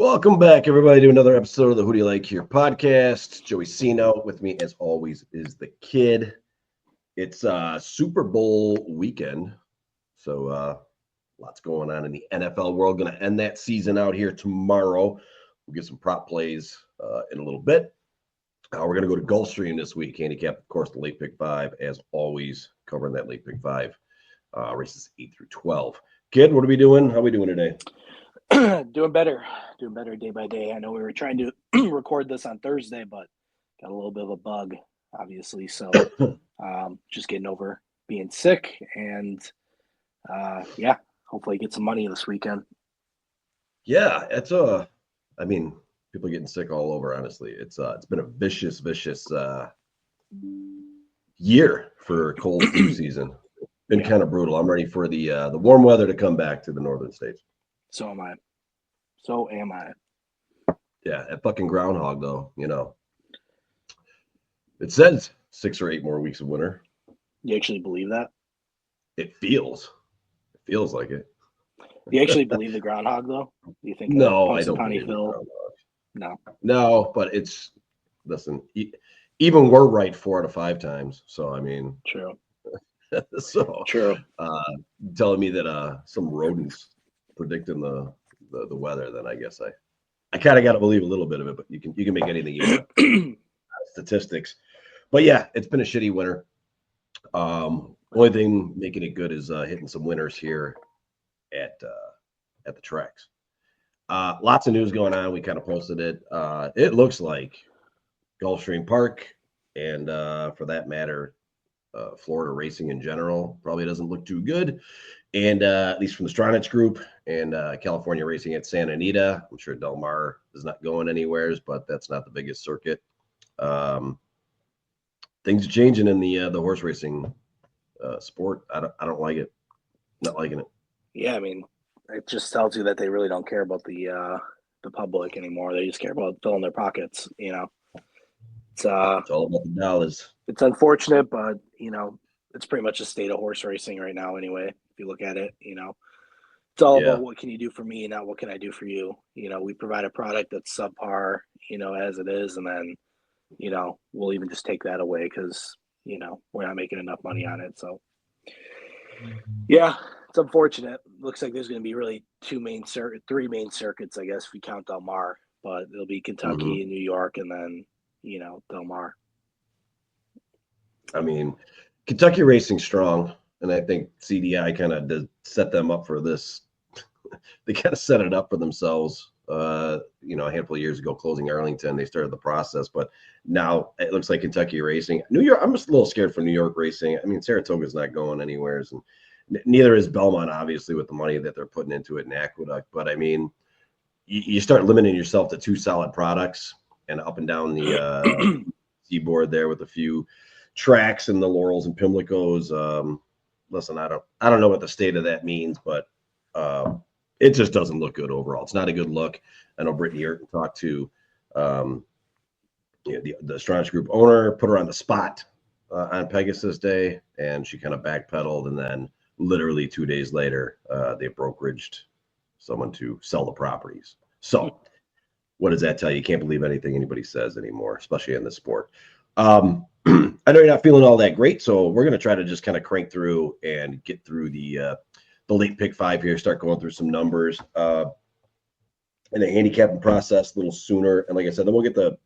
Welcome back, everybody, to another episode of the Who Do You Like Here podcast. Joey Sino with me, as always, is the kid. It's Super Bowl weekend, so lots going on in the NFL world. Going to end that season out here tomorrow. We'll get some prop plays in a little bit. We're going to go to Gulfstream this week. Handicap, of course, the late pick 5, as always, covering that late pick 5, races 8 through 12. Kid, what are we doing? How are we doing today? Doing better day by day. I know we were trying to record this on Thursday, but got a little bit of a bug, obviously. So just getting over being sick and hopefully get some money this weekend. Yeah, it's people getting sick all over, honestly. It's been a vicious year for cold flu season. Been kind of brutal. I'm ready for the warm weather to come back to the northern states. So am I. Yeah, that fucking groundhog, though, it says 6 or 8 more weeks of winter. You actually believe that? It feels like it. Do you actually believe the groundhog, though? Do you think? No, I don't believe the groundhog. No, but listen, even we're right 4 out of 5 times. So, I mean. True. So, true. Telling me that some rodents predicting the weather, then I guess I kind of got to believe a little bit of it, but you can make anything you want. Statistics. But yeah, it's been a shitty winter. Only thing making it good is hitting some winners here at the tracks. Lots of news going on. We kind of posted it. It looks like Gulfstream Park and for that matter, Florida racing in general probably doesn't look too good. And at least from the Stronach group and California racing at Santa Anita. I'm sure Del Mar is not going anywhere, but that's not the biggest circuit. Things are changing in the horse racing sport. I don't like it. Not liking it. Yeah, I mean, it just tells you that they really don't care about the public anymore. They just care about filling their pockets. It's all about the dollars. It's unfortunate, but it's pretty much a state of horse racing right now. Anyway, if you look at it, it's all about what can you do for me, not what can I do for you. We provide a product that's subpar, as it is, and then we'll even just take that away because we're not making enough money on it. So yeah, it's unfortunate. Looks like there's going to be really 3 main circuits, I guess, if we count Del Mar, but it'll be Kentucky and New York, and then Del Mar. I mean, Kentucky racing's strong, and I think CDI kind of did set them up for this. They kind of set it up for themselves. A handful of years ago, closing Arlington, they started the process, but now it looks like Kentucky racing. New York, I'm just a little scared for New York racing. I mean, Saratoga's not going anywhere, and neither is Belmont, obviously, with the money that they're putting into it in Aqueduct. But I mean, you start limiting yourself to 2 solid products and up and down the seaboard there with a few tracks and the Laurels and Pimlicos. Listen, I don't know what the state of that means, but it just doesn't look good overall. It's not a good look. I know Brittany Ayrton talked to the Stronach Group owner, put her on the spot on Pegasus Day, and she kind of backpedaled, and then literally 2 days later, they brokeraged someone to sell the properties. So what does that tell you? You can't believe anything anybody says anymore, especially in this sport. I know you're not feeling all that great, so we're going to try to just kind of crank through and get through the late pick 5 here, start going through some numbers and the handicapping process a little sooner. And like I said, then we'll get the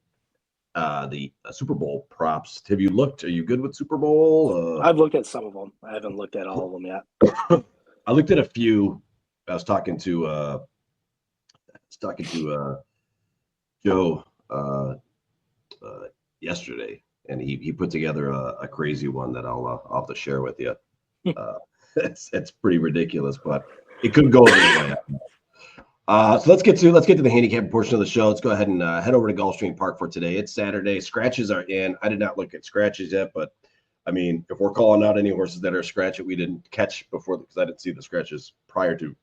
Super Bowl props. Have you looked? Are you good with Super Bowl? I've looked at some of them. I haven't looked at all of them yet. I looked at a few. I was talking to Joe yesterday, and he put together a crazy one that I'll have to share with you. It's pretty ridiculous, but it could go either way. So let's get to the handicap portion of the show. Let's go ahead and head over to Gulfstream Park for today. It's Saturday. Scratches are in. I did not look at scratches yet, but I mean, if we're calling out any horses that are scratched that we didn't catch before, because I didn't see the scratches prior to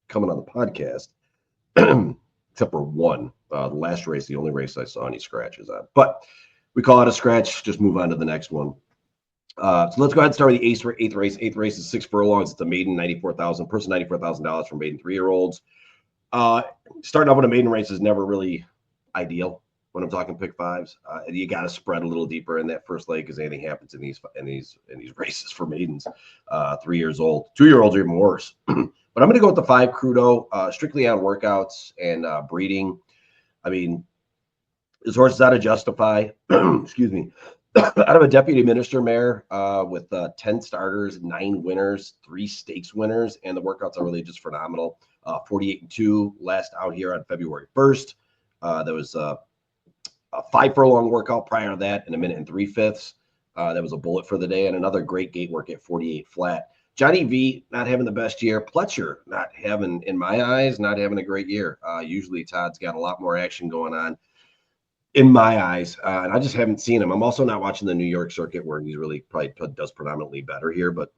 coming on the podcast, except for one. The last race, the only race I saw any scratches on. But we call it a scratch. Just move on to the next one. So let's go ahead and start with the eighth race. Eighth race is 6 furlongs. It's a maiden, $94,000. Person, $94,000 for maiden 3-year-olds. Starting out with a maiden race is never really ideal when I'm talking pick fives. You got to spread a little deeper in that first leg because anything happens in these races for maidens. 3 years old, 2-year-olds are even worse. But I'm going to go with the 5 Crudo, strictly on workouts and breeding. I mean, this horse is out of Justify. Excuse me. Out of a deputy minister mare with 10 starters, 9 winners, 3 stakes winners, and the workouts are really just phenomenal. 48-2 last out here on February 1st. There was a 5 furlong workout prior to that in 1 minute and 3/5. That was a bullet for the day, and another great gate work at 48 flat. Johnny V not having the best year. Pletcher not having, in my eyes, not having a great year. Usually Todd's got a lot more action going on. In my eyes, and I just haven't seen him. I'm also not watching the New York circuit where he's really probably does predominantly better here. But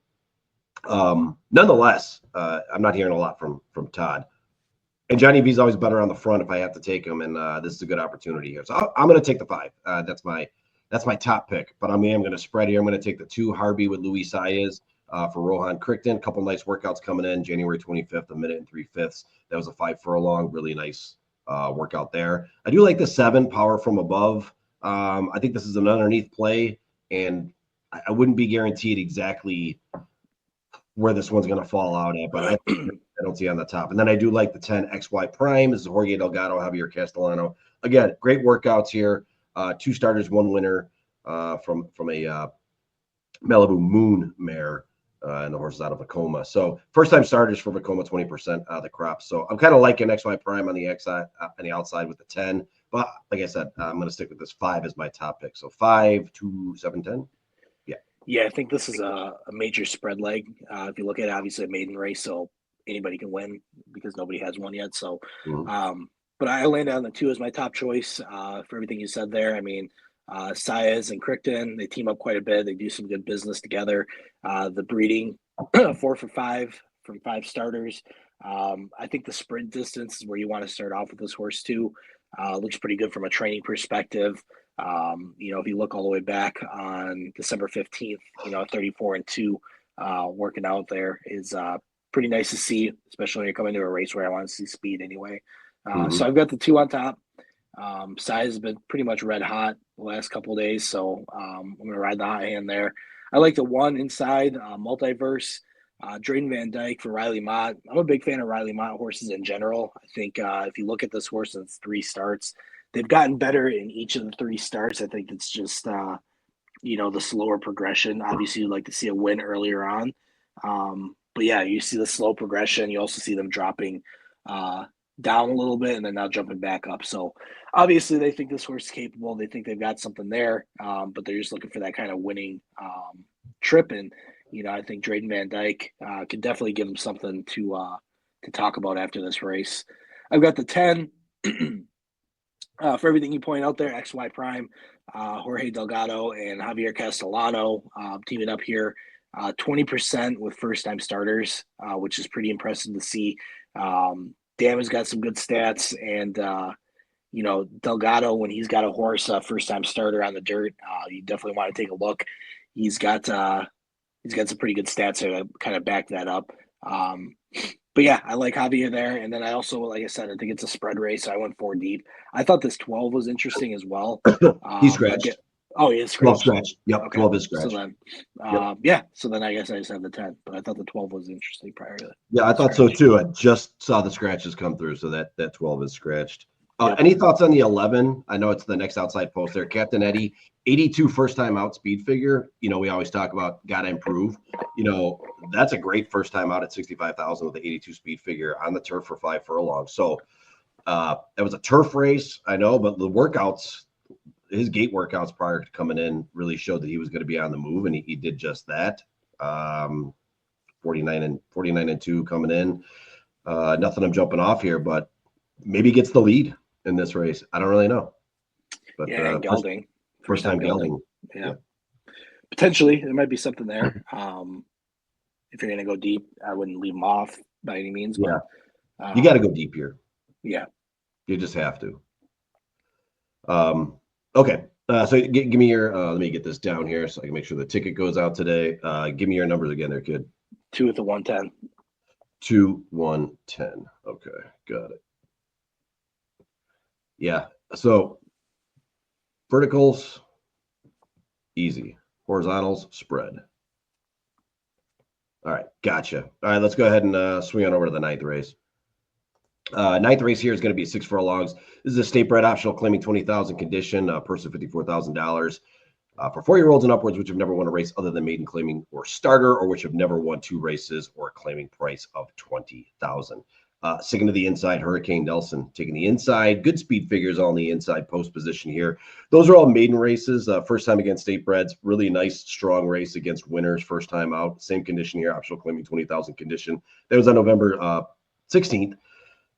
nonetheless, I'm not hearing a lot from Todd. And Johnny V's always better on the front if I have to take him, and this is a good opportunity here. So I'm going to take the 5. That's my top pick. But I'm going to spread here. I'm going to take the 2 Harvey with Louis Saez for Rohan Crichton. A couple nice workouts coming in January 25th, 1 minute and 3/5. That was a 5 furlong, really nice workout there. I do like the 7 Power from Above. I think this is an underneath play, and I wouldn't be guaranteed exactly where this one's going to fall out at, but I don't see on the top. And then I do like the 10 XY Prime. This is Jorge Delgado, Javier Castellano. Again, great workouts here. 2 starters, 1 winner from a Malibu Moon mare. And the horse is out of Vacoma. So first-time starters for Vacoma, 20% out of the crop. So I'm kind of liking XY Prime on the outside with the 10. But like I said, I'm going to stick with this 5 as my top pick. So 5, 2, 7, 10. Yeah. Yeah, I think this is a major spread leg. If you look at it, obviously a maiden race, so anybody can win because nobody has one yet. So, but I landed on the 2 as my top choice for everything you said there. I mean, Saez and Crichton, they team up quite a bit. They do some good business together. The breeding, 4 for 5 from 5 starters. I think the sprint distance is where you want to start off with this horse too. Looks pretty good from a training perspective. If you look all the way back on December 15th, 34-2 working out there is pretty nice to see, especially when you're coming to a race where I want to see speed anyway. So I've got the 2 on top. Size has been pretty much red hot the last couple of days, so I'm going to ride the hot hand there. I like the 1 inside, Multiverse, Drayden Van Dyke for Riley Mott. I'm a big fan of Riley Mott horses in general. I think if you look at this horse in its 3 starts, they've gotten better in each of the 3 starts. I think it's just, the slower progression. Obviously, you'd like to see a win earlier on. But yeah, you see the slow progression. You also see them dropping down a little bit and then now jumping back up. So obviously they think this horse is capable. They think they've got something there, but they're just looking for that kind of winning trip. And, I think Drayden Van Dyke can definitely give them something to talk about after this race. I've got the 10 for everything you point out there, XY Prime, Jorge Delgado and Javier Castellano teaming up here. 20% with first-time starters, which is pretty impressive to see. Dam has got some good stats, and Delgado, when he's got a horse, first-time starter on the dirt, you definitely want to take a look. He's got some pretty good stats to kind of back that up. But yeah, I like Javier there, and then I also, like I said, I think it's a spread race. So I went 4 deep. I thought this 12 was interesting as well. He's scratched. He is Well, scratched. scratched. Yep, Okay. 12 is scratched. So then, So then I guess I just have the 10, but I thought the 12 was interesting prior to that. Yeah, I thought so too. I just saw the scratches come through, so that 12 is scratched. Yep. Any thoughts on the 11? I know it's the next outside post there. Captain Eddie, 82 first-time out speed figure. We always talk about got to improve. That's a great first-time out at 65,000 with the 82 speed figure on the turf for 5 furlongs. So it was a turf race, I know, but the workouts, his gate workouts prior to coming in really showed that he was going to be on the move, and he did just that. 49-2 coming in. Nothing I'm jumping off here, but maybe gets the lead in this race. I don't really know. But yeah, gelding. First time gelding. Yeah. Potentially, there might be something there. If you're going to go deep, I wouldn't leave him off by any means. But, you got to go deep here. Yeah. You just have to. Okay. So give me your, let me get this down here so I can make sure the ticket goes out today. Give me your numbers again there, kid. 2 with the 110. 2, 1, 10. Okay. Got it. Yeah. So verticals, easy. Horizontals, spread. All right, gotcha. All right, let's go ahead and swing on over to the ninth race. Ninth race here is going to be 6 furlongs. This is a state bred optional claiming 20,000 condition, purse of $54,000 for 4-year-olds and upwards, which have never won a race other than maiden claiming or starter, or which have never won 2 races or a claiming price of 20,000. Sticking to the inside, Hurricane Nelson taking the inside. Good speed figures on the inside post position here. Those are all maiden races. First time against state breds. Really nice, strong race against winners. First time out. Same condition here. Optional claiming 20,000 condition. That was on November 16th.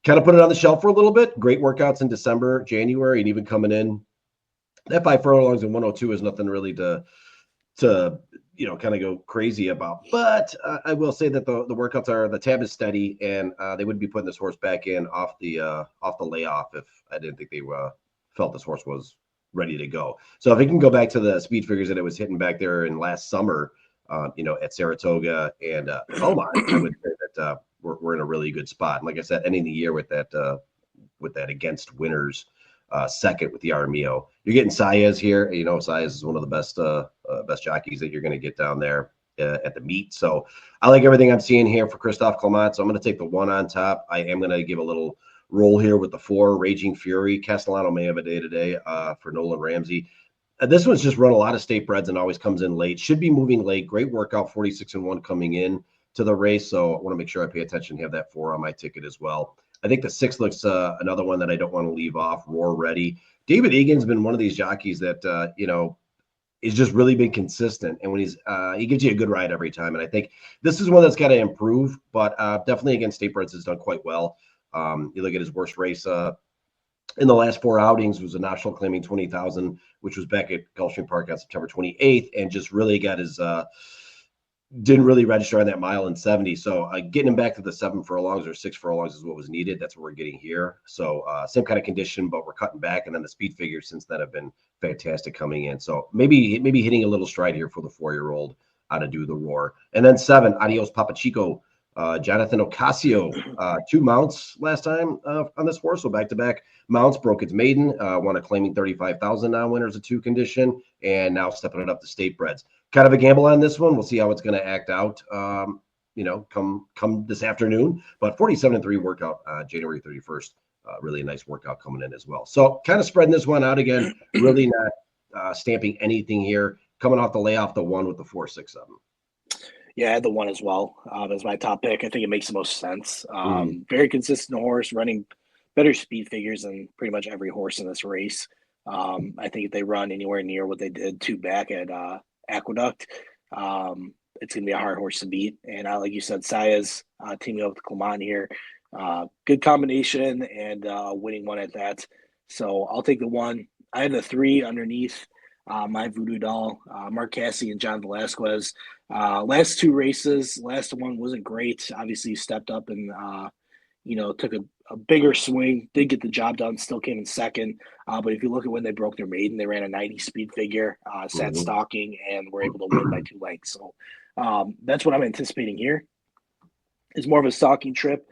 Kind of put it on the shelf for a little bit. Great workouts in December, January, and even coming in. That 5 furlongs and 102 is nothing really to kind of go crazy about. But I will say that the workouts are, the tab is steady, and they wouldn't be putting this horse back in off the layoff if I didn't think they felt this horse was ready to go. So if it can go back to the speed figures that it was hitting back there in last summer, at Saratoga and Belmont, I would say that we're in a really good spot. And like I said, ending the year with that against winners. Second with the Armio. You're getting Saez here. Saez is one of the best jockeys that you're going to get down there at the meet. So I like everything I'm seeing here for Christophe Clement. So I'm going to take the 1 on top. I am going to give a little roll here with the 4, Raging Fury. Castellano may have a day today for Nolan Ramsey. This one's just run a lot of state breds and always comes in late. Should be moving late. Great workout, 46-1 coming in to the race. So I want to make sure I pay attention, have that 4 on my ticket as well. I think the 6 looks another one that I don't want to leave off. Roar Ready. David Egan's been one of these jockeys that is just really been consistent, and when he gives you a good ride every time. And I think this is one that's got to improve, but definitely against state breds has done quite well. You look at his worst race in the last 4 outings was a national claiming 20,000, which was back at Gulfstream Park on September 28th, and just really got his didn't really register on that 1.70 miles. So getting him back to the 7 furlongs or 6 furlongs is what was needed. That's what we're getting here. So same kind of condition, but we're cutting back. And then the speed figures since then have been fantastic coming in. So maybe hitting a little stride here for the 4-year-old out of Do the Roar. And then 7, Adios Papachico. Jonathan Ocasio, 2 mounts last time on this horse. So back-to-back mounts, broke its maiden, won a claiming 35,000 non-winners of 2 condition, and now stepping it up to state breds. Kind of a gamble on this one. We'll see how it's going to act out, come this afternoon. But 47-3 workout, January 31st. Really a nice workout coming in as well. So kind of spreading this one out again. Really not stamping anything here. Coming off the layoff, the 1 with the 4-6-7. Yeah, I had the 1 as well as my top pick. I think it makes the most sense. Very consistent horse, running better speed figures than pretty much every horse in this race. I think if they run anywhere near what they did 2 back at Aqueduct, it's going to be a hard horse to beat. And like you said, Saez teaming up with Clement here. Good combination and winning one at that. So I'll take the 1. I have the 3 underneath my voodoo doll, Mark Cassidy and John Velasquez. Last 2 races, last one wasn't great. Obviously, stepped up and took a bigger swing. Did get the job done. Still came in second. But if you look at when they broke their maiden, they ran a 90 speed figure, sat stalking, and were able to win by 2 lengths. So that's what I'm anticipating here. It's more of a stalking trip.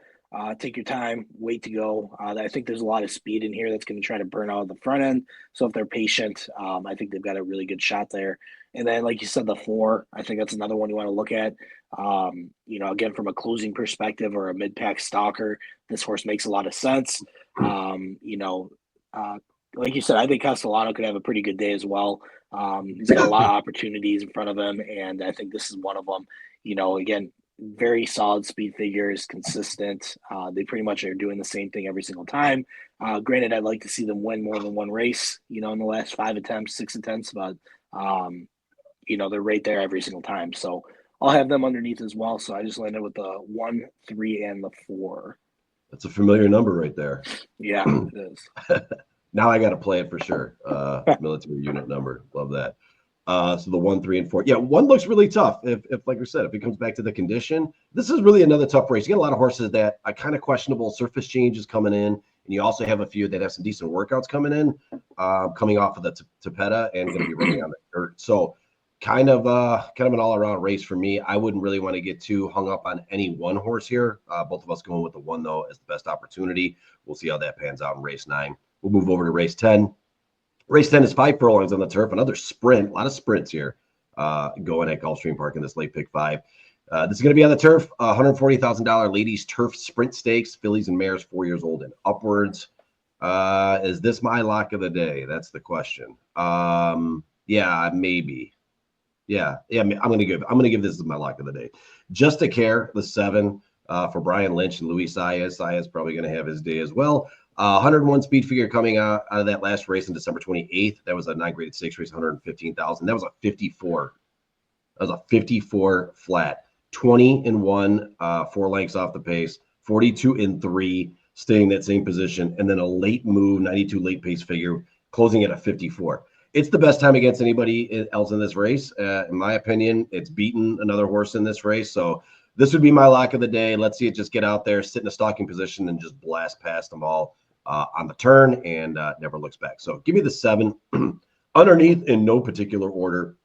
Take your time, wait to go. I think there's a lot of speed in here that's going to try to burn out at the front end. So if they're patient, I think they've got a really good shot there. And then, like you said, the 4, I think that's another one you want to look at. Again, from a closing perspective or a mid-pack stalker, this horse makes a lot of sense. Like you said, I think Castellano could have a pretty good day as well. He's got a lot of opportunities in front of him, and I think this is one of them. Again, very solid speed figures, consistent. They pretty much are doing the same thing every single time. Granted, I'd like to see them win more than 1 race, in the last 5 attempts, 6 attempts, but they're right there every single time. So I'll have them underneath as well. So I just landed with the 1, 3, and the 4. That's a familiar number right there. Yeah, it is. Now I got to play it for sure. Military unit number. Love that. So the 1, 3, and 4. Yeah, 1 looks really tough. If like we said, if it comes back to the condition, this is really another tough race. You get a lot of horses that are kind of questionable surface changes coming in, and you also have a few that have some decent workouts coming in, coming off of the Tapeta and going to be running on the dirt. So kind of an all-around race for me. I wouldn't really want to get too hung up on any one horse here. Both of us going with the 1 though as the best opportunity. We'll see how that pans out in race 9. We'll move over to race 10. Race 10 is 5 furlongs on the turf. Another sprint. A lot of sprints here going at Gulfstream Park in this late pick 5. This is going to be on the turf. $140,000 ladies turf sprint stakes. Fillies and mares 4 years old and upwards. Is this my lock of the day? That's the question. Yeah, maybe. Yeah. I'm gonna give this as my lock of the day. Just to Care, the 7 for Brian Lynch and Luis Saez. Saez probably gonna have his day as well. 101 speed figure coming out of that last race on December 28th. That was a 9 graded 6 race, 115,000. That was a 54. That was a 54 flat. 20-1, 4 lengths off the pace. 42-3, staying that same position, and then a late move, 92 late pace figure, closing at a 54. It's the best time against anybody else in this race. In my opinion, it's beaten another horse in this race. So this would be my lock of the day. Let's see it just get out there, sit in a stalking position, and just blast past them all on the turn and never looks back. So give me the 7. Underneath, in no particular order,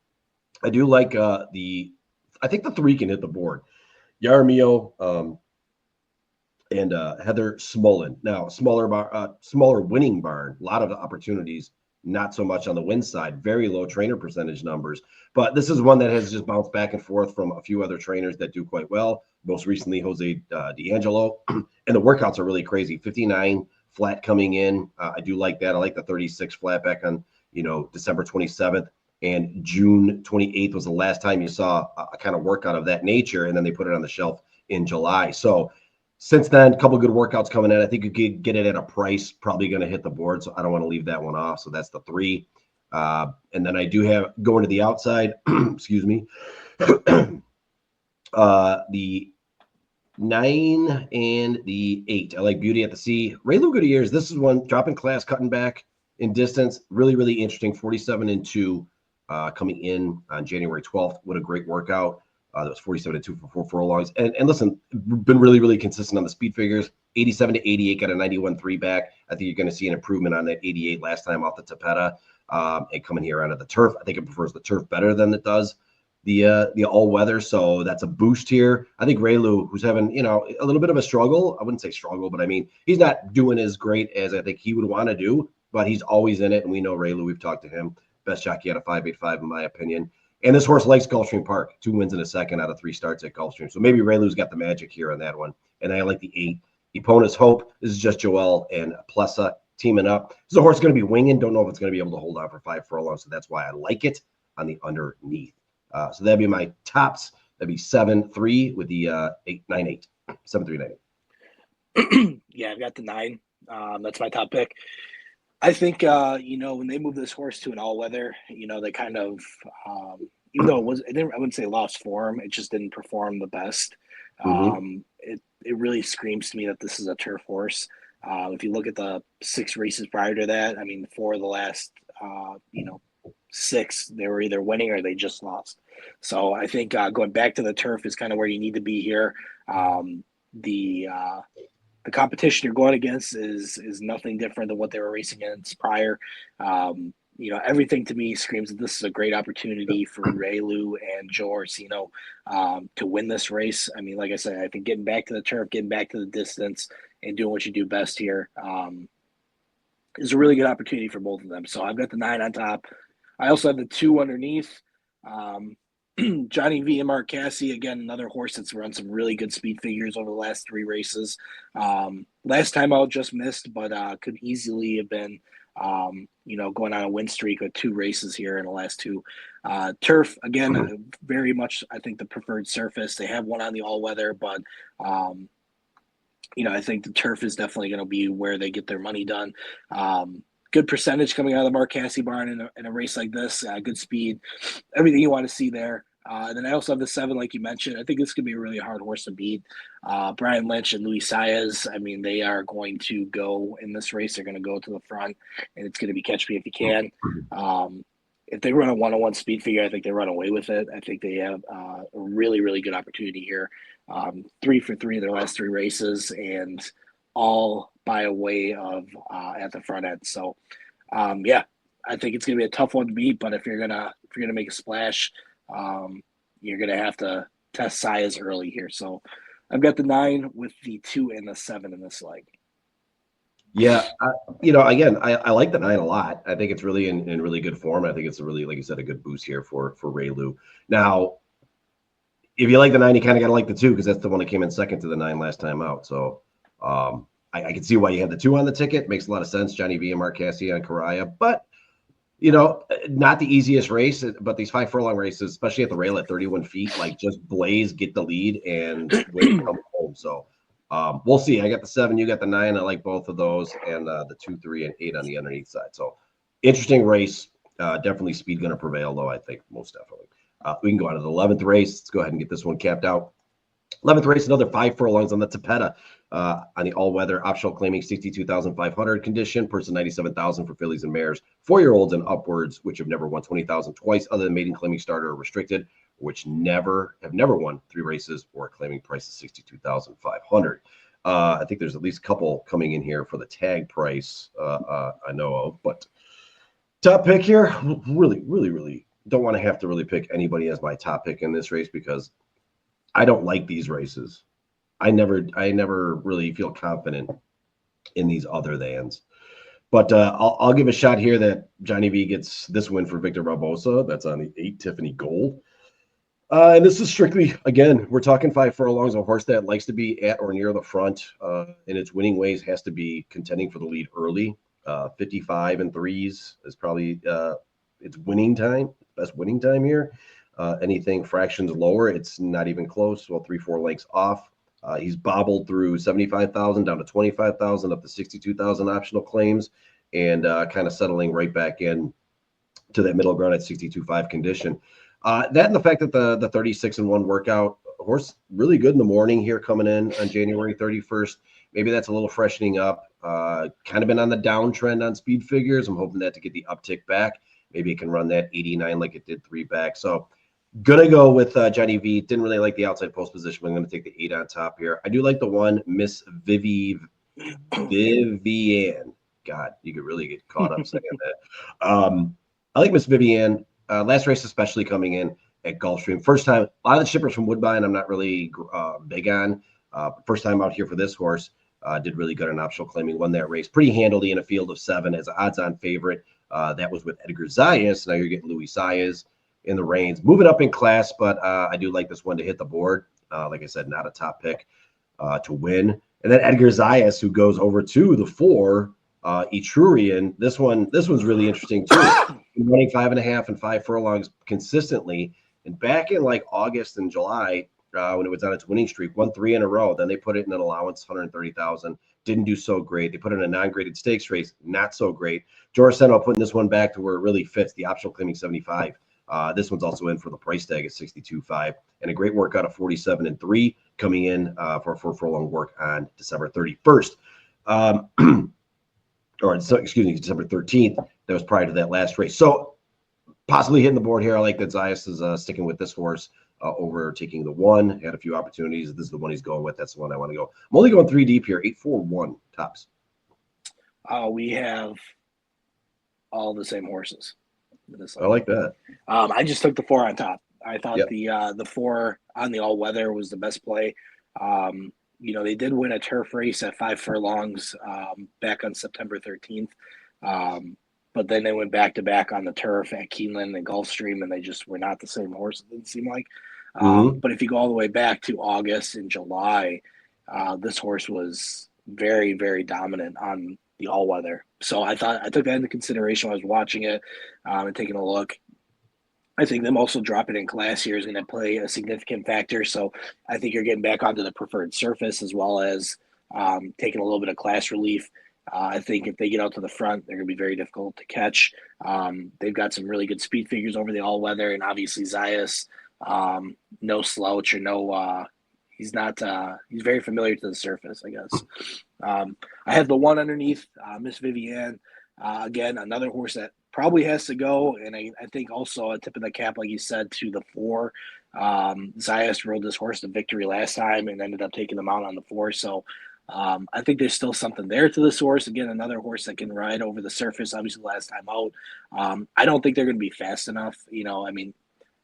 I do like I think the 3 can hit the board. Yaramio and Heather Smolin. Now, smaller winning barn, a lot of opportunities, not so much on the win side, very low trainer percentage numbers. But this is one that has just bounced back and forth from a few other trainers that do quite well. Most recently, Jose D'Angelo. And the workouts are really crazy. 59 flat coming in. I do like that. I like the 36 flat back on, December 27th. And June 28th was the last time you saw a kind of workout of that nature. And then they put it on the shelf in July. So since then, a couple of good workouts coming in. I think you could get it at a price, probably going to hit the board. So I don't want to leave that one off. So that's the 3. And then I do have going to the outside, excuse me, the 9 and the 8. I like Beauty at the Sea. Raylu Goodyears, this is one dropping class, cutting back in distance. Really, really interesting. 47-2 coming in on January 12th. What a great workout. That was 47-2 for 4 furlongs. And listen, been really, really consistent on the speed figures. 87-88, got a 91.3 back. I think you're going to see an improvement on that 88 last time off the Tapeta and coming here onto the turf. I think it prefers the turf better than it does the all-weather. So that's a boost here. I think Raylu, who's having, a little bit of a struggle. I wouldn't say struggle, but I mean, he's not doing as great as I think he would want to do, but he's always in it. And we know Raylu, we've talked to him. Best jockey out of 585, in my opinion. And this horse likes Gulfstream Park. 2 wins in a second out of 3 starts at Gulfstream. So maybe Raylu's got the magic here on that one. And I like the 8. Epona's Hope. This is just Joel and Plessa teaming up. This is a horse going to be winging. Don't know if it's going to be able to hold on for 5 furlongs. So that's why I like it on the underneath. So that'd be my tops. That'd be 7-3 with the 8-9-8. 7-3-9-8. Yeah, I've got the 9. That's my top pick. I think, when they moved this horse to an all-weather, they kind of, even though I wouldn't say lost form, it just didn't perform the best. It really screams to me that this is a turf horse. If you look at the 6 races prior to that, I mean, 4 of the last, 6, they were either winning or they just lost. So I think going back to the turf is kind of where you need to be here. The competition you're going against is nothing different than what they were racing against prior. Everything to me screams that this is a great opportunity for Raylu and Joe Orsino to win this race. I mean, like I said, I think getting back to the turf, getting back to the distance, and doing what you do best here is a really good opportunity for both of them. So I've got the 9 on top. I also have the 2 underneath. Johnny V and Mark Cassie, again, another horse that's run some really good speed figures over the last 3 races. Last time out just missed, but could easily have been, going on a win streak with 2 races here in the last 2. Turf, again, very much, I think, the preferred surface. They have one on the all-weather, but, I think the turf is definitely going to be where they get their money done. Good percentage coming out of the Mark Cassie barn in a race like this. Good speed, everything you want to see there. And then I also have the 7, like you mentioned. I think this could be a really hard horse to beat. Brian Lynch and Luis Saez, I mean, they are going to go in this race. They're going to go to the front, and it's going to be catch me if you can. If they run a 101 speed figure, I think they run away with it. I think they have a really, really good opportunity here. 3 for 3 in their last 3 races, and all by a way of at the front end. So, I think it's going to be a tough one to beat. But if you're gonna make a splash, you're going to have to test Saez early here. So, I've got the 9 with the 2 and the 7 in this leg. Yeah, again, I like the 9 a lot. I think it's really in really good form. I think it's a really, like you said, a good boost here for Ray Lou. Now, if you like the 9, you kind of got to like the 2 because that's the one that came in second to the 9 last time out. So I can see why you had the 2 on the ticket. Makes a lot of sense. Johnny V and Mark Cassidy on Karaya, but not the easiest race, but these 5 furlong races, especially at the rail at 31 feet, like just blaze, get the lead, and win come home. So we'll see. I got the 7, you got the 9. I like both of those, and the 2, 3, and 8 on the underneath side. So interesting race. Definitely speed going to prevail, though, I think, most definitely. We can go on to the 11th race. Let's go ahead and get this one capped out. 11th race, another 5 furlongs on the Tapeta on the all-weather optional claiming 62,500 condition, person 97,000 for fillies and mares, 4-year-olds and upwards, which have never won 20,000 twice, other than maiden claiming starter or restricted, which have never won 3 races or a claiming price of 62,500. I think there's at least a couple coming in here for the tag price I know of, but top pick here, really don't want to have to really pick anybody as my top pick in this race because I don't like these races. I never really feel confident in these other thans. But I'll give a shot here that Johnny V gets this win for Victor Barbosa. That's on the 8 Tiffany Gold. And this is strictly, again, we're talking 5 furlongs. A horse that likes to be at or near the front in its winning ways has to be contending for the lead early. 55 and 3s is probably its winning time, best winning time here. Anything fractions lower, it's not even close. Well, 3-4 lengths off. He's bobbled through 75,000 down to 25,000 up to 62,000 optional claims, and kind of settling right back in to that middle ground at 62.5 condition. That and the fact that the 36-1 workout horse really good in the morning here coming in on January 31st. Maybe that's a little freshening up. Kind of been on the downtrend on speed figures. I'm hoping that to get the uptick back. Maybe it can run that 89 like it did 3 back. So gonna go with Johnny V. Didn't really like the outside post position, but I'm gonna take the 8 on top here. I do like the 1, Miss Vivian. God, you could really get caught up saying that. I like Miss Vivian. Last race, especially coming in at Gulfstream. First time, a lot of the shippers from Woodbine, I'm not really big on. First time out here for this horse. Did really good on optional claiming, won that race pretty handily in a field of 7 as an odds-on favorite. That was with Edgar Zayas. Now you're getting Luis Zayas in the reins. Moving up in class, but I do like this one to hit the board. Like I said, not a top pick to win. And then Edgar Zayas, who goes over to the 4, Etrurian. This one's really interesting too. Running 5.5 and 5 furlongs consistently. And back in like August and July, when it was on its winning streak, won 3 in a row. Then they put it in an allowance, 130,000. Didn't do so great. They put it in a non-graded stakes race, not so great. Joraseno putting this one back to where it really fits, the optional claiming 75. This one's also in for the price tag at 62.5, and a great workout of 47 and 3 coming in for a 4 furlong work on December 31st. December 13th. That was prior to that last race. So possibly hitting the board here. I like that Zayas is sticking with this horse over taking the 1. Had a few opportunities. This is the one he's going with. That's the one I want to go. I'm only going 3 deep here. 8-4-1 tops. We have all the same horses. I like that. I just took the 4 on top. I thought the 4 on the all weather was the best play. They did win a turf race at 5 furlongs back on September 13th. But then they went back to back on the turf at Keeneland and Gulfstream, and they just were not the same horse, it didn't seem like. But if you go all the way back to August and July, this horse was very, very dominant on the all weather. So I took that into consideration when I was watching it and taking a look. I think them also dropping in class here is going to play a significant factor. So I think you're getting back onto the preferred surface as well as taking a little bit of class relief. I think if they get out to the front, they're going to be very difficult to catch. They've got some really good speed figures over the all weather, and obviously Zayas, no slouch or no. He's not. He's very familiar to the surface, I guess. I have the 1 underneath, Miss Vivian. Again, another horse that probably has to go, and I think also a tip of the cap, like you said, to the 4. Zayas rode this horse to victory last time and ended up taking them out on the 4. So I think there's still something there to this horse. Again, another horse that can ride over the surface. Obviously, last time out, I don't think they're going to be fast enough. They're going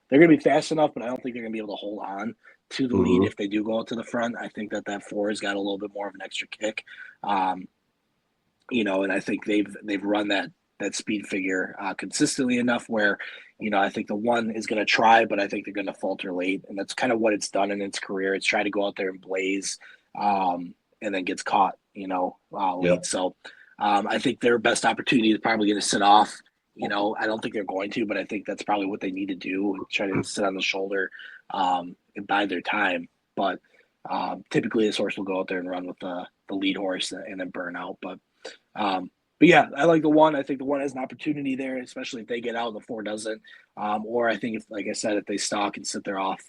to be fast enough, but I don't think they're going to be able to hold on to the lead if they do go out to the front. I think that 4 has got a little bit more of an extra kick. And I think they've run that speed figure consistently enough where, I think the one is going to try, but I think they're going to falter late, and that's kind of what it's done in its career. It's tried to go out there and blaze, and then gets caught, late. Yep. So I think their best opportunity is probably going to sit off. I don't think they're going to, but I think that's probably what they need to do, try to sit on the shoulder and bide their time. But typically, this horse will go out there and run with the lead horse and then burn out. But yeah, I like the one. I think the one has an opportunity there, especially if they get out and the four doesn't. Or I think if, like I said, if they stalk and sit there off,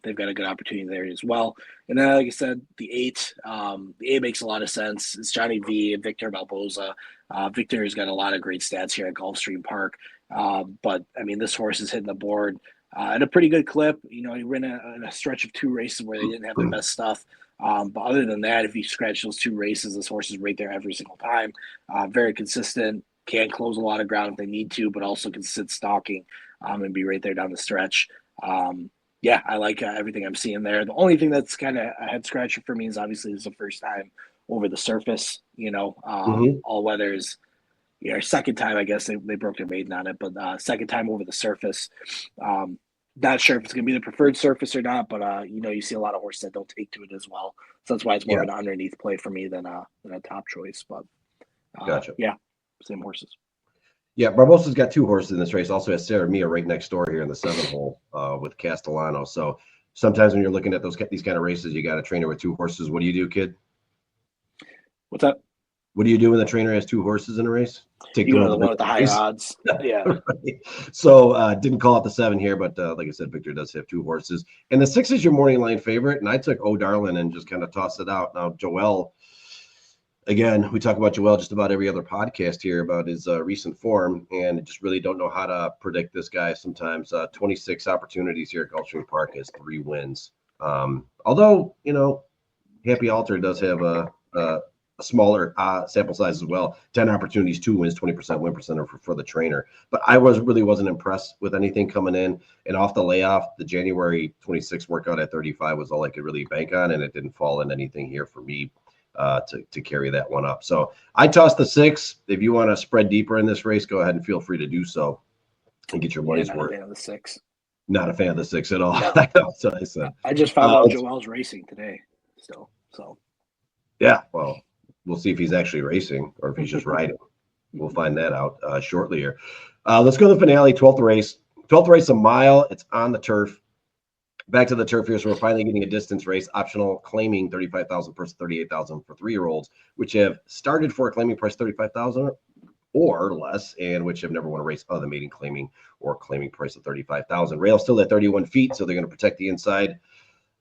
they've got a good opportunity there as well. And then, like I said, the eight makes a lot of sense. It's Johnny V and Victor Barboza. Victor has got a lot of great stats here at Gulfstream Park. But I mean, this horse is hitting the board at a pretty good clip. He ran a stretch of 2 races where they didn't have the best stuff. But other than that, if you scratch those 2 races, this horse is right there every single time. Very consistent, can close a lot of ground if they need to, but also can sit stalking and be right there down the stretch. Yeah, I like everything I'm seeing there. The only thing that's kind of a head scratcher for me is obviously this is the first time over the surface. All weathers. Second time, I guess they broke their maiden on it, but second time over the surface. Not sure if it's going to be the preferred surface or not, but you see a lot of horses that don't take to it as well. So that's why it's more of an underneath play for me than a top choice. But Gotcha. yeah, same horses. Yeah, Barbosa's got 2 horses in this race. Also has Sarah Mia right next door here in the 7 hole with Castellano. So sometimes when you're looking at these kind of races, you got a trainer with 2 horses. What do you do, kid? What's up? What do you do when the trainer has 2 horses in a race? Take the one with the high odds. Yeah. Right. So didn't call out the 7 here, but like I said, Victor does have 2 horses. And the 6 is your morning line favorite. And I took O'Darlin and just kind of tossed it out. Now, Joel, again, we talk about Joel just about every other podcast here about his recent form, and just really don't know how to predict this guy sometimes. 26 opportunities here at Gulfstream Park has 3 wins. Although, Happy Alter does have a smaller sample size as well. 10 opportunities, 2 wins, 20% win percent for the trainer. But I wasn't impressed with anything coming in. And off the layoff, the January 26th workout at 35 was all I could really bank on, and it didn't fall in anything here for me to carry that one up. So I tossed the 6. If you want to spread deeper in this race, go ahead and feel free to do so and get your money's worth. Not a fan of the 6. Not a fan of the 6 at all. No. That's what I said. I just found out Joel's racing today still. So yeah, well, we'll see if he's actually racing or if he's just riding. We'll find that out shortly here. Let's go to the finale, 12th race. 12th race, a mile. It's on the turf. Back to the turf here, so we're finally getting a distance race. Optional claiming 35,000 versus 38,000 for 3-year-olds, which have started for a claiming price 35,000 or less, and which have never won a race other than maiden claiming or claiming price of 35,000. Rail's still at 31 feet, so they're going to protect the inside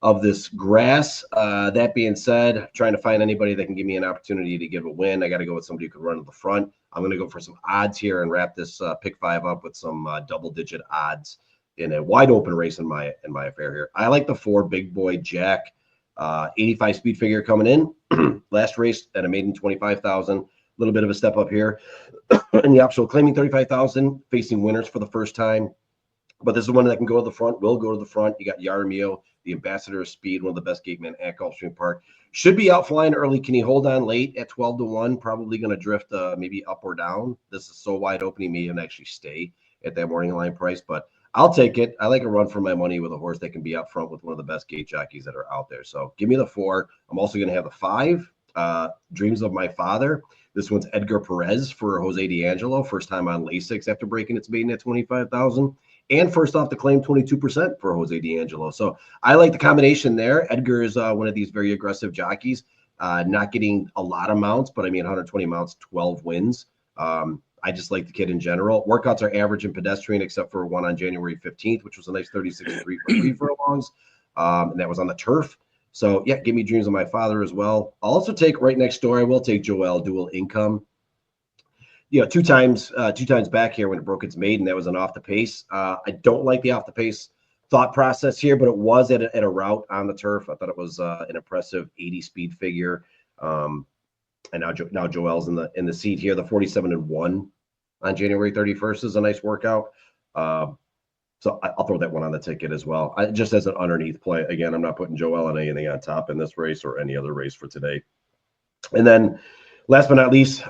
of this grass. That being said, trying to find anybody that can give me an opportunity to give a win. I got to go with somebody who can run to the front. I'm going to go for some odds here and wrap this pick 5 up with some double-digit odds in a wide open race in my affair here. I like the 4 Big Boy Jack, 85 speed figure coming in. Last race at a maiden 25,000. A little bit of a step up here. And the optional claiming 35,000, facing winners for the first time. But this is one that can go to the front, will go to the front. You got Yaramio, the ambassador of speed, one of the best gate men at Gulfstream Park. Should be out flying early. Can he hold on late at 12-1? Probably going to drift maybe up or down. This is so wide open, he may even actually stay at that morning line price. But I'll take it. I like a run for my money with a horse that can be up front with one of the best gate jockeys that are out there. So give me the 4. I'm also going to have the 5, Dreams of My Father. This one's Edgar Perez for Jose D'Angelo. First time on Lasix after breaking its maiden at 25,000. And first off the claim, 22% for Jose D'Angelo. So I like the combination there. Edgar is one of these very aggressive jockeys, not getting a lot of mounts, but I mean 120 mounts, 12 wins. I just like the kid in general. Workouts are average and pedestrian, except for one on January 15th, which was a nice 36-3 for 3 furlongs. And that was on the turf. So, yeah, give me Dreams of My Father as well. I'll also take right next door. I will take Joel Dual Income. 2 times back here when it broke its maiden, that was an off the pace. I don't like the off the pace thought process here, but it was at a route on the turf. I thought it was an impressive 80 speed figure. And now Joel's in the seat here. The 47-1 on January 31st is a nice workout. So I'll throw that one on the ticket as well. Just as an underneath play. Again, I'm not putting Joel on anything on top in this race or any other race for today. And then Last but not least,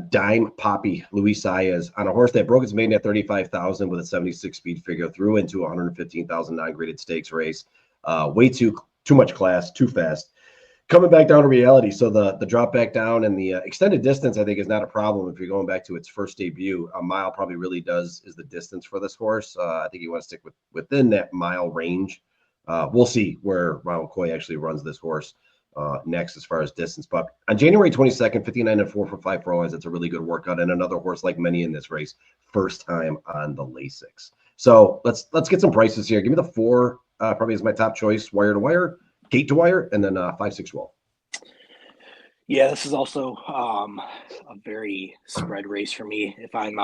Dime Poppy Luis Saez on a horse that broke its maiden at 35,000 with a 76 speed figure through into 115,000 non-graded stakes race. Way too much class, too fast. Coming back down to reality. So the drop back down and the extended distance, I think, is not a problem if you're going back to its first debut. A mile probably really is the distance for this horse. I think you want to stick within that mile range. We'll see where Ronald Coy actually runs this horse next as far as distance. But on January 22nd, 59 and 4 for 5 furlongs. It's a really good workout, and another horse like many in this race, first time on the Lasix. So let's get some prices here. Give me the 4, probably is my top choice, wire to wire, gate to wire, and then 5, 6, 12. Yeah, this is also a very spread race for me. If I'm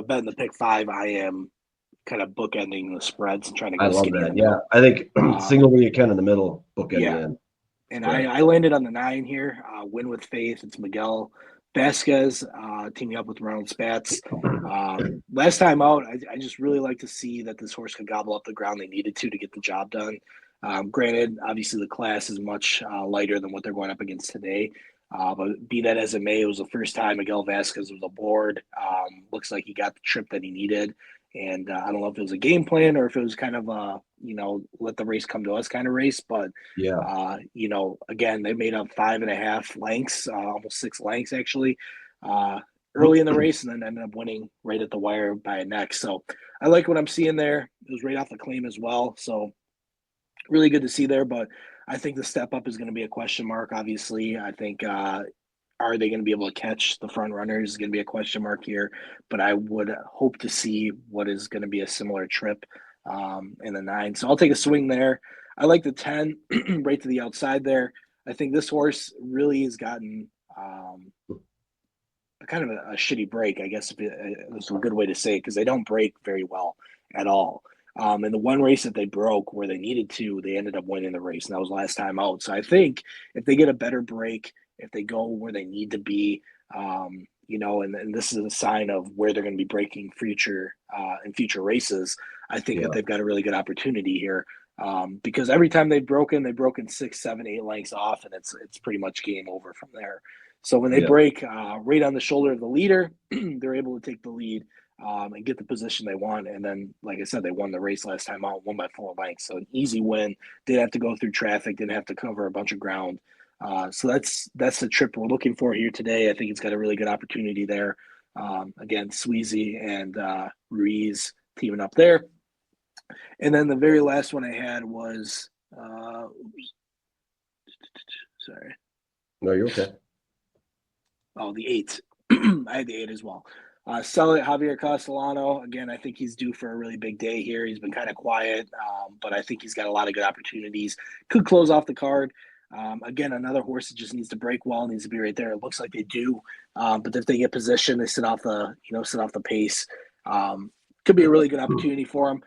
betting the pick 5, I am kind of bookending the spreads and trying to go I love skinny in that. the middle. Yeah, I think single where you can in the middle, book in Yeah. the end. And I landed on the 9 here. Win with Faith. It's Miguel Vasquez teaming up with Ronald Spatz. Last time out, I just really like to see that this horse could gobble up the ground they needed to get the job done. Granted, obviously the class is much lighter than what they're going up against today. But be that as it may, it was the first time Miguel Vasquez was aboard. Looks like he got the trip that he needed. And I don't know if it was a game plan or if it was kind of a, let the race come to us kind of race. But, Yeah. again, they made up 5.5 lengths, almost 6 lengths actually, early in the race, and then ended up winning right at the wire by a neck. So I like what I'm seeing there. It was right off the claim as well. So really good to see there. But I think the step up is going to be a question mark, obviously. I think are they going to be able to catch the front runners is going to be a question mark here, but I would hope to see what is going to be a similar trip in the 9. So I'll take a swing there. I like the 10 right to the outside there. I think this horse really has gotten kind of a shitty break, I guess, if it's a good way to say it, because they don't break very well at all. And the one race that they broke where they needed to, they ended up winning the race, and that was last time out. So I think if they get a better break, if they go where they need to be, and this is a sign of where they're going to be breaking in future races. I think that they've got a really good opportunity here. Because every time they've broken 6, 7, 8 lengths off, and it's pretty much game over from there. So when they break right on the shoulder of the leader, they're able to take the lead and get the position they want. And then, like I said, they won the race last time out, won by 4 lengths. So an easy win. Didn't have to go through traffic, didn't have to cover a bunch of ground. So that's the trip we're looking for here today. I think it's got a really good opportunity there. Again, Sweezy and Ruiz teaming up there. And then the very last one I had was sorry. No, you're okay. Oh, the 8. I had the 8 as well. Sell it, Javier Castellano. Again, I think he's due for a really big day here. He's been kind of quiet, but I think he's got a lot of good opportunities. Could close off the card. Again, another horse that just needs to break well, needs to be right there. It looks like they do, but if they get position, they sit off the pace. Could be a really good opportunity for them.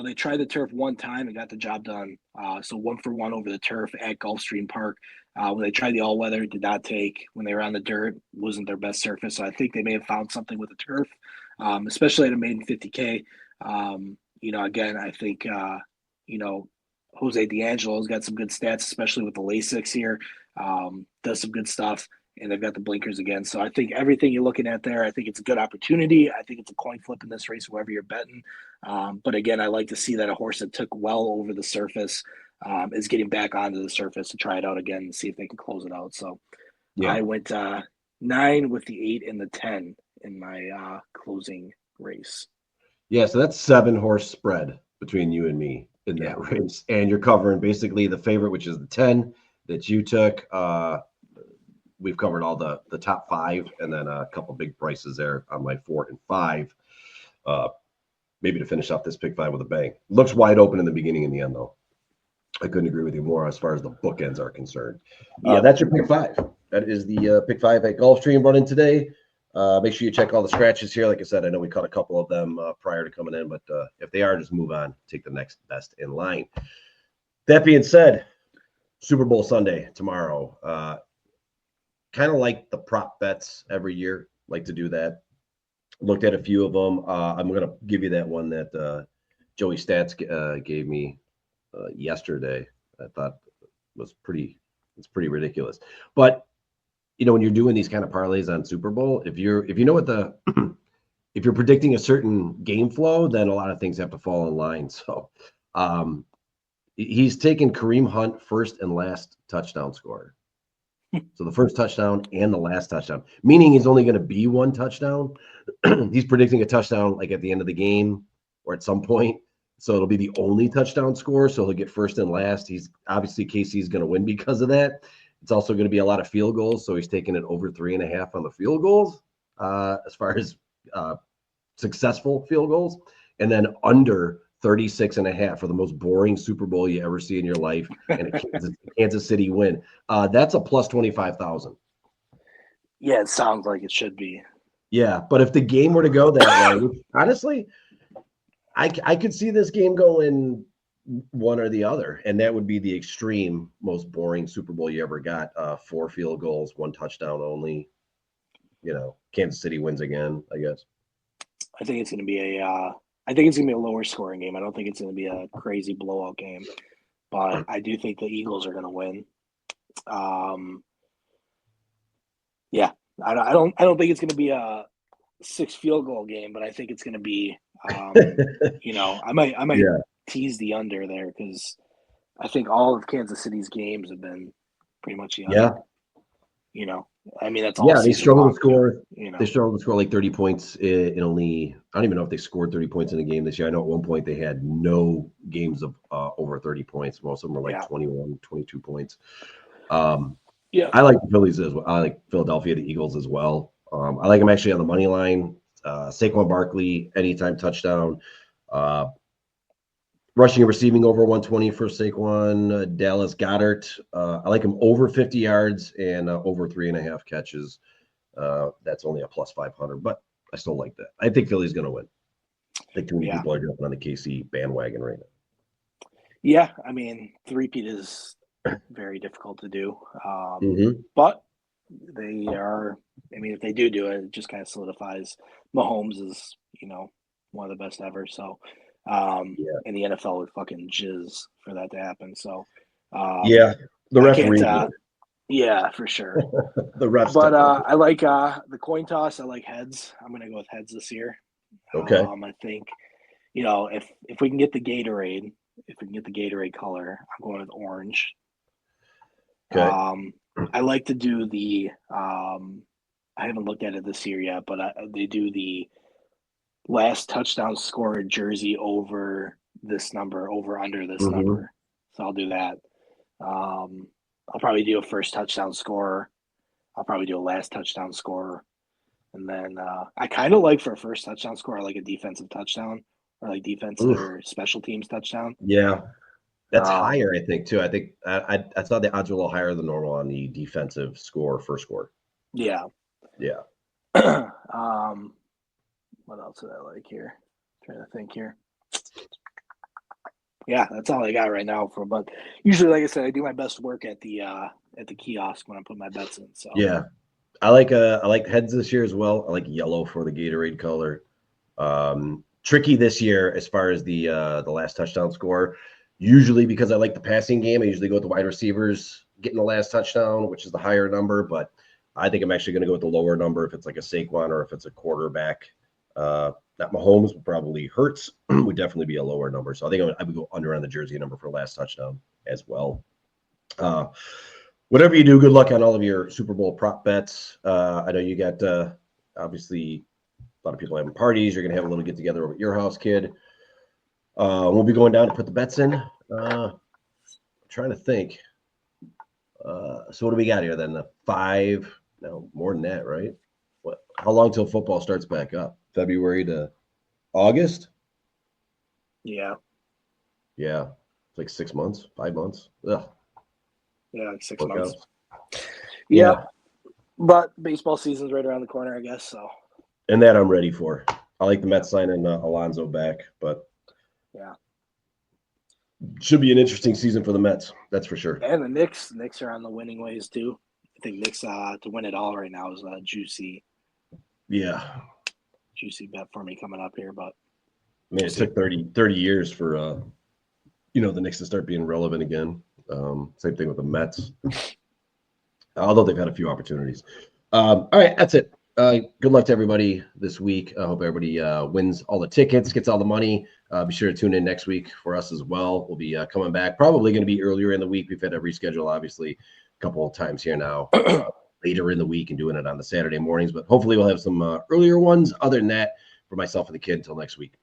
They tried the turf one time and got the job done. So 1 for 1 over the turf at Gulfstream Park. When they tried the all-weather, did not take. When they were on the dirt, wasn't their best surface. So I think they may have found something with the turf, especially at a maiden 50K. Again, I think, Jose D'Angelo's got some good stats, especially with the Lasix here. Does some good stuff, and they've got the blinkers again. So I think everything you're looking at there, I think it's a good opportunity. I think it's a coin flip in this race, whoever you're betting. But again, I like to see that a horse that took well over the surface is getting back onto the surface to try it out again and see if they can close it out. So I went 9 with the 8 and the 10 in my closing race. Yeah, so that's 7-horse spread between you and me in that race. And you're covering basically the favorite, which is the 10 that you took. We've covered all the top 5 and then a couple big prices there on my 4 and 5. Maybe to finish off this pick 5 with a bang. Looks wide open in the beginning and the end, though. I couldn't agree with you more as far as the bookends are concerned. That's your pick 5. That is the pick 5 at Gulfstream running today. Make sure you check all the scratches here. Like I said, I know we caught a couple of them prior to coming in, but if they are, just move on. Take the next best in line. That being said, Super Bowl Sunday tomorrow. Kind of like the prop bets every year. Like to do that. Looked at a few of them. I'm going to give you that one that Joey Stats gave me yesterday. I thought it's pretty ridiculous. But when you're doing these kind of parlays on Super Bowl, if you know what the if you're predicting a certain game flow, then a lot of things have to fall in line. So um, he's taken Kareem Hunt first and last touchdown scorer. So the first touchdown and the last touchdown, meaning he's only going to be one touchdown. He's predicting a touchdown like at the end of the game or at some point. So it'll be the only touchdown score. So he'll get first and last. He's obviously KC's going to win because of that. It's also going to be a lot of field goals. So he's taking it over 3.5 on the field goals as far as successful field goals, and then under 36.5 for the most boring Super Bowl you ever see in your life, and a Kansas City win. That's a plus 25,000. Yeah, it sounds like it should be. Yeah, but if the game were to go that way, honestly, I could see this game going one or the other, and that would be the extreme most boring Super Bowl you ever got. 4 field goals, 1 touchdown only. Kansas City wins again, I guess. I think it's going to be a lower scoring game. I don't think it's going to be a crazy blowout game, but I do think the Eagles are going to win. Yeah, I don't think it's going to be a 6 field goal game, but I think it's going to be, I might tease the under there because I think all of Kansas City's games have been pretty much the under. That's all. Yeah, they struggle to score. Too, They struggled to score like 30 points in only. I don't even know if they scored 30 points in a game this year. I know at one point they had no games of over 30 points. Most of them were like 21, 22 points. I like the Phillies as well. I like Philadelphia, the Eagles as well. I like them actually on the money line. Saquon Barkley, anytime touchdown. Rushing and receiving over 120 for Saquon. Dallas Goedert. I like him over 50 yards and over 3.5 catches. That's only a plus 500, but I still like that. I think Philly's going to win. I think too many people are jumping on the KC bandwagon right now. Yeah, three-peat is very difficult to do. But they are, if they do it, it just kind of solidifies Mahomes is, one of the best ever. So, in the NFL would fucking jizz for that to happen. So, the referee. Yeah, for sure. The refs. But I like the coin toss. I like heads. I'm going to go with heads this year. Okay. I think, if we can get the Gatorade, color, I'm going with orange. Okay. I like to do the I haven't looked at it this year yet, but they do the last touchdown scorer jersey over this number, over under this number. So I'll do that. I'll probably do a first touchdown scorer. I'll probably do a last touchdown scorer. And then I kind of like for a first touchdown score, I like a defensive touchdown or like defensive or special teams touchdown. Yeah. That's higher, I think, too. I think I thought the odds were a little higher than normal on the defensive score, first score. Yeah. Yeah. What else did I like here? I'm trying to think here. Yeah, that's all I got right now but usually, like I said, I do my best work at the kiosk when I put my bets in. So yeah. I like heads this year as well. I like yellow for the Gatorade color. Tricky this year as far as the last touchdown score. Usually because I like the passing game, I usually go with the wide receivers getting the last touchdown, which is the higher number. But I think I'm actually going to go with the lower number if it's like a Saquon or if it's a quarterback. Not Mahomes, probably Hurts would definitely be a lower number. So I think I would go under on the jersey number for last touchdown as well. Whatever you do, good luck on all of your Super Bowl prop bets. I know you got obviously a lot of people having parties. You're going to have a little get together over at your house, kid. We'll be going down to put the bets in. I'm trying to think. So what do we got here then? The 5? No, more than that, right? What? How long till football starts back up? February to August? Yeah. Yeah. It's like 6 months, 5 months. Ugh. Yeah, like 6 months. Yeah. But baseball season's right around the corner, I guess. So. And that I'm ready for. I like the Mets signing Alonso back, but yeah, should be an interesting season for the Mets. That's for sure. And the Knicks are on the winning ways too. I think Knicks to win it all right now is juicy. Yeah, juicy bet for me coming up here, but it took 30 years for the Knicks to start being relevant again. Same thing with the Mets. although they've had a few opportunities. All right, that's it. Good luck to everybody this week. I hope everybody wins all the tickets, gets all the money. Be sure to tune in next week for us as well. We'll be coming back, probably going to be earlier in the week. We've had to reschedule, obviously, a couple of times here now, later in the week and doing it on the Saturday mornings. But hopefully we'll have some earlier ones. Other than that, for myself and the kid, until next week.